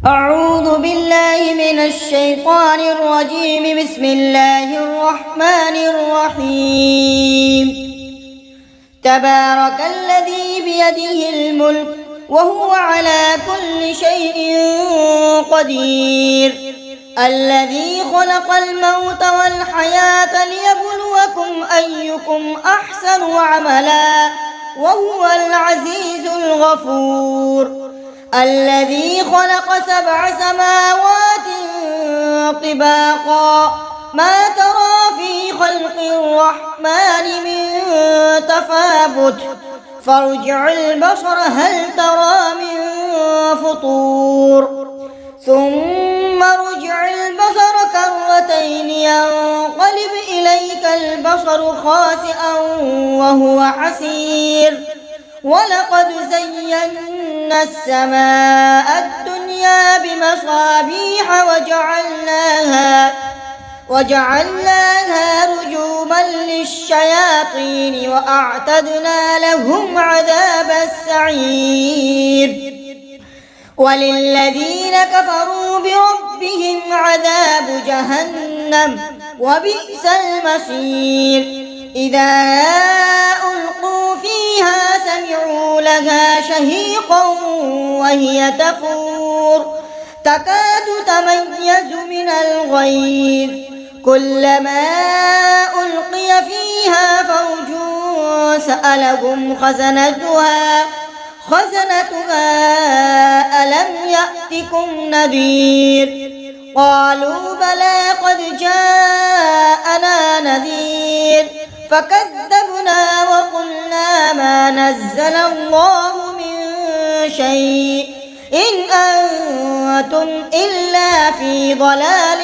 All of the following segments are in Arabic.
أعوذ بالله من الشيطان الرجيم. بسم الله الرحمن الرحيم. تبارك الذي بيده الملك وهو على كل شيء قدير، الذي خلق الموت والحياة ليبلوكم أيكم أحسن عملا وهو العزيز الغفور، الذي خلق 7 سماوات طباقا ما ترى في خلق الرحمن من تفاوت فارجع البصر هل ترى من فطور ثم ارجع البصر كرتين ينقلب إليك البصر خاسئا وهو حسير، ولقد زينا السماء الدنيا بمصابيح وجعلناها رجوما للشياطين وأعتدنا لهم عذاب السعير، وللذين كفروا بربهم عذاب جهنم وبئس المصير. إذا ألقوا فيها سمعوا لها شهيقا وهي تفور تكاد تميز من الغيظ، كلما ألقي فيها فوج سألهم خزنتها ألم يأتكم نذير؟ قالوا بلى قد جاءنا نذير فكذبنا وقلنا ما نزل الله من شيء إن أنتم إلا في ضلال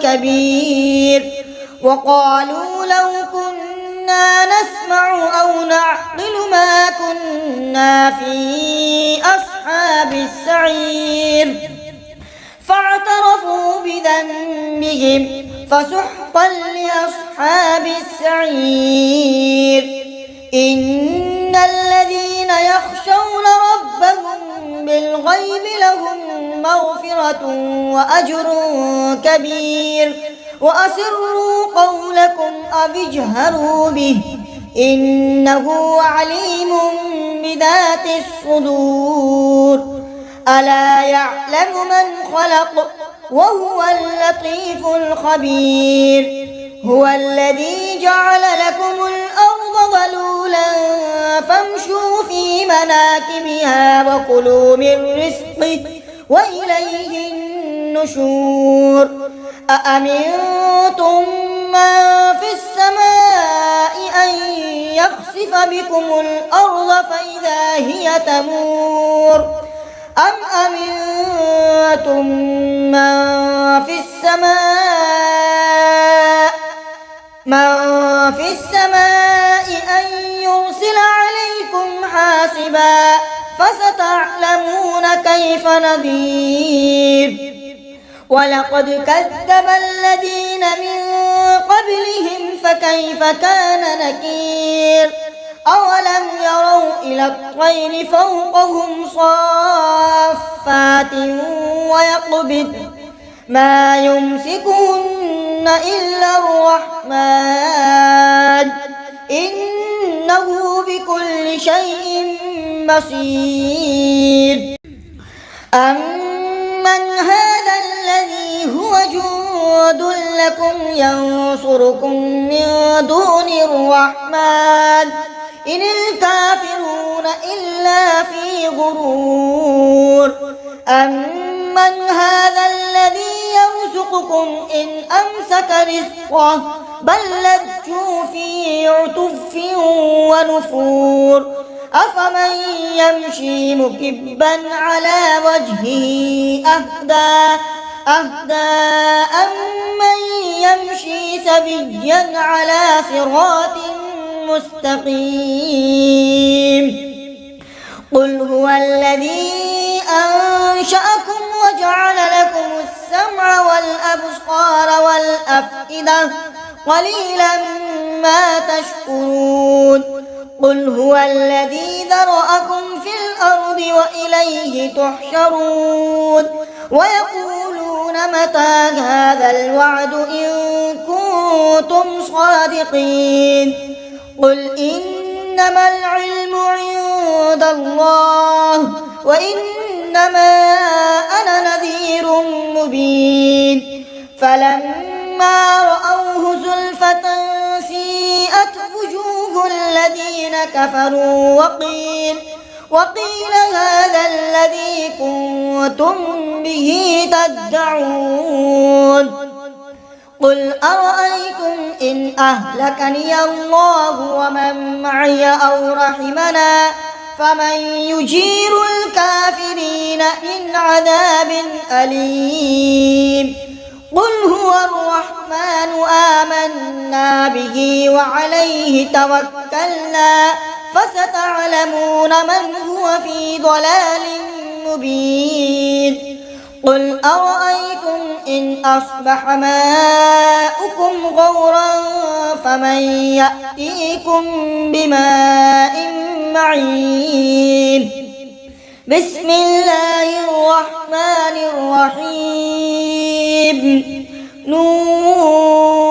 كبير. وقالوا لو كنا نسمع أو نعقل ما كنا في أصحاب السعير، فاعترفوا بذنبهم فسحقا لأصحاب السعير. إن الذين يخشون ربهم بالغيب لهم مغفرة وأجر كبير. وأسروا قولكم أو اجهروا به إنه عليم بذات الصدور. ألا يعلم من خلق وهو اللطيف الخبير. هو الذي جعل لكم الأرض ذلولا فامشوا في مناكبها وكلوا من رزقه وإليه النشور. أأمنتم من في السماء أن يخسف بكم الأرض فإذا هي تمور أم أمنتم من في السماء أن يرسل عليكم حاصبا فستعلمون كيف نذير. ولقد كذب الذين من قبلهم فكيف كان نكير. أولم يروا إلى الطير فوقهم صافات ويقبض ما يمسكهن إلا الرحمن إنه بكل شيء بصير. أمن هذا الذي هو جند لكم ينصركم من دون الرحمن إن الكافرون إلا في غرور. أمن هذا الذي يرزقكم إن أمسك رزقه بل لجوا في عتف ونفور. أفمن يمشي مكبا على وجهه أهدى أمن يمشي سويا على صراط مستقيم. قل هو الذي أنشأكم وجعل لكم السمع والأبصار والأفئدة قليلا ما تشكرون. قل هو الذي ذرأكم في الأرض وإليه تحشرون ويقولون متى هذا الوعد إن كنتم صادقين قل إنما العلم عند الله وإنما أنا نذير مبين فلما رأوه زلفة سيئت وجوه الذين كفروا وقيل هذا الذي كنتم به تدعون قل أرأيتم إن أهلكني الله ومن معي أو رحمنا فمن يجير الكافرين من عذاب أليم قل هو الرحمن آمنا به وعليه توكلنا فستعلمون من هو في ضلال مبين قل أرأيتم إن أصبح ماؤكم غورا فمن يأتيكم بماء معين بسم الله الرحمن الرحيم نون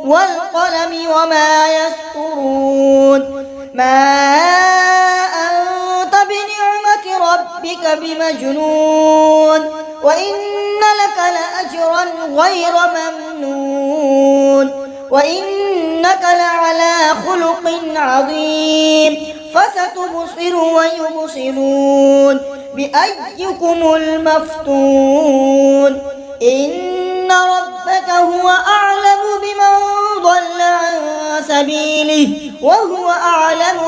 والقلم وما يسطرون ما أنت بنعمة ربك بمجنون وإن لك لأجرا غير ممنون وإنك لعلى خلق عظيم فستبصر ويبصرون بأيكم المفتون إن ربك هو أعلم بمن ضل عن سبيله وهو أعلم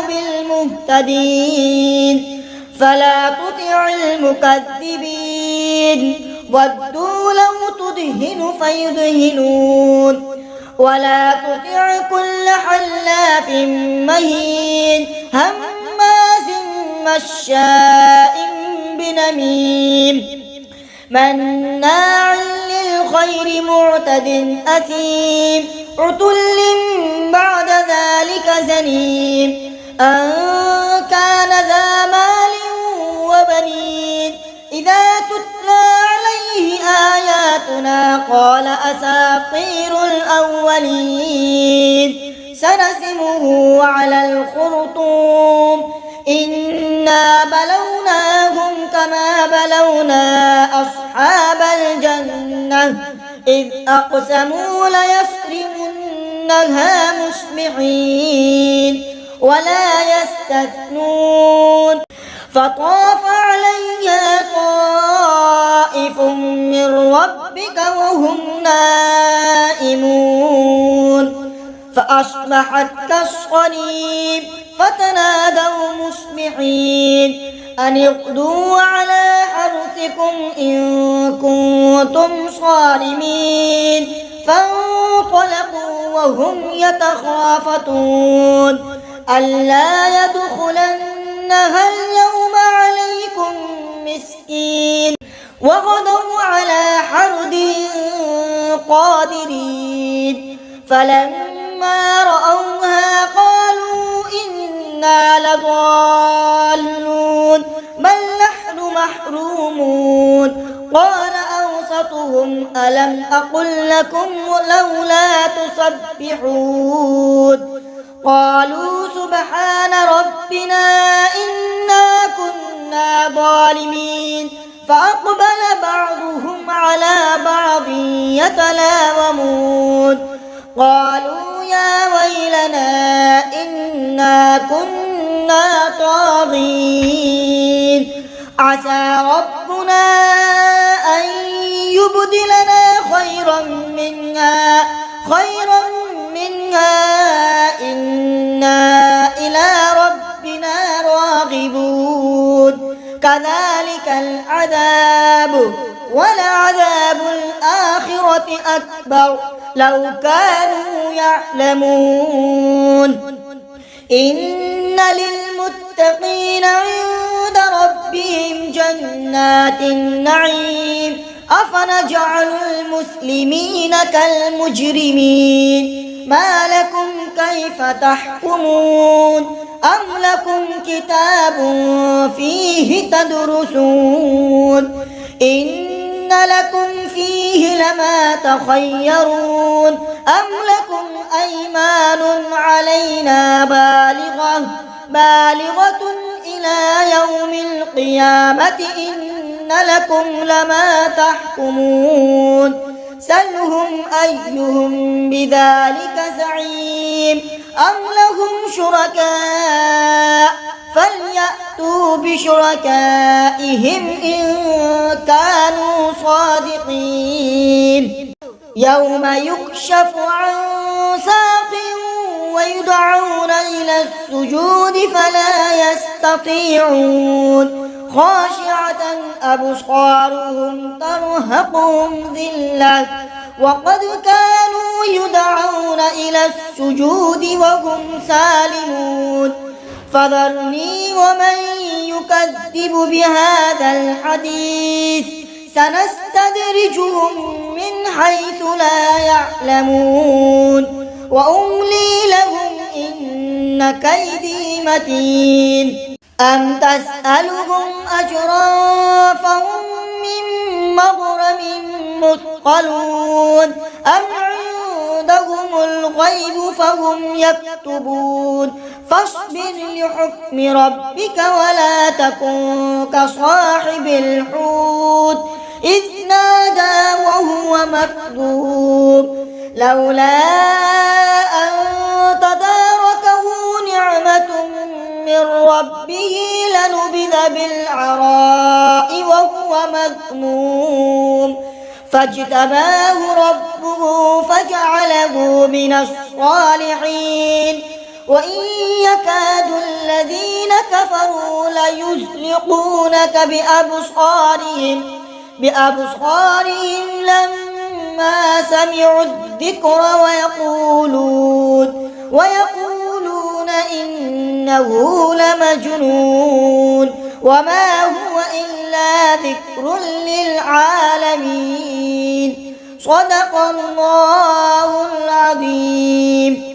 بالمهتدين فلا تطع المكذبين ودوا لو تدهن فيدهنون ولا تطع كل حلاف مهين هماز مشاء بنميم مناع للخير معتد أثيم عتل بعد ذلك زنيم أن كان ذا مال وبنين إذا تتلى عليه آياتنا قال أساطير الأولين سنسمه على الخرطوم إنا بلوناهم كما بلونا أصحاب الجنة إذ أقسموا ليصرمنها مصبحين ولا يستثنون فطاف عليها طائف من ربك وهم نائمون فأصبحت كالصريم فتنادوا مصبحين أن اغدوا على حرثكم إن كنتم صارمين فانطلقوا وهم يتخافتون ألا يدخلنها اليوم عليكم مسكين وغدوا على حرد قادرين فلما رأوها قالوا إنا لضالون بل نحن محرومون قال أوسطهم ألم أقل لكم لولا تسبحون قالوا سبحان ربنا إنا كنا ظالمين فأقبل بعضهم على بعض يتلاومون قالوا يا ويلنا إنا كنا طاغين عسى ربنا أن يبدلنا خيرا منها إنا إلى ربنا راغبون كذلك العذاب ولعذاب الآخرة أكبر لو كانوا يعلمون إن للمتقين عند ربهم جنات النعيم أفلا أفنجعل المسلمين كالمجرمين ما لكم كيف تحكمون أم لكم كتاب فيه تدرسون إن لكم فيه لما تخيرون أم لكم أيمان علينا بالغة إلى يوم القيامة إن لكم لما تحكمون سلهم أيهم بذلك زعيم أم لهم شركاء فليأتوا بشركائهم إن كانوا صادقين يوم يكشف عن ساق ويدعون إلى السجود فلا يستطيعون خاشعة أبصارهم ترهقهم ذلة وقد كانوا يدعون إلى السجود وهم سالمون فذرني ومن يكذب بهذا الحديث سنستدرجهم من حيث لا يعلمون وأملي لهم إن كيدي متين أم تسألهم أجرا فهم من مغرم مثقلون أم عندهم الغيب فهم يكتبون فاصبر لحكم ربك ولا تكن كصاحب الحوت إذ نادى وهو مكذوب لولا أن تداركه نعمة من ربه لنبذ بالعراء وهو مذموم فاجتباه ربه فجعله من الصالحين وإن يكاد الذين كفروا ليزلقونك بأبصارهم لما سمعوا الذكر ويقولون إنه لمجنون وما هو إلا ذكر للعالمين صدق الله العظيم.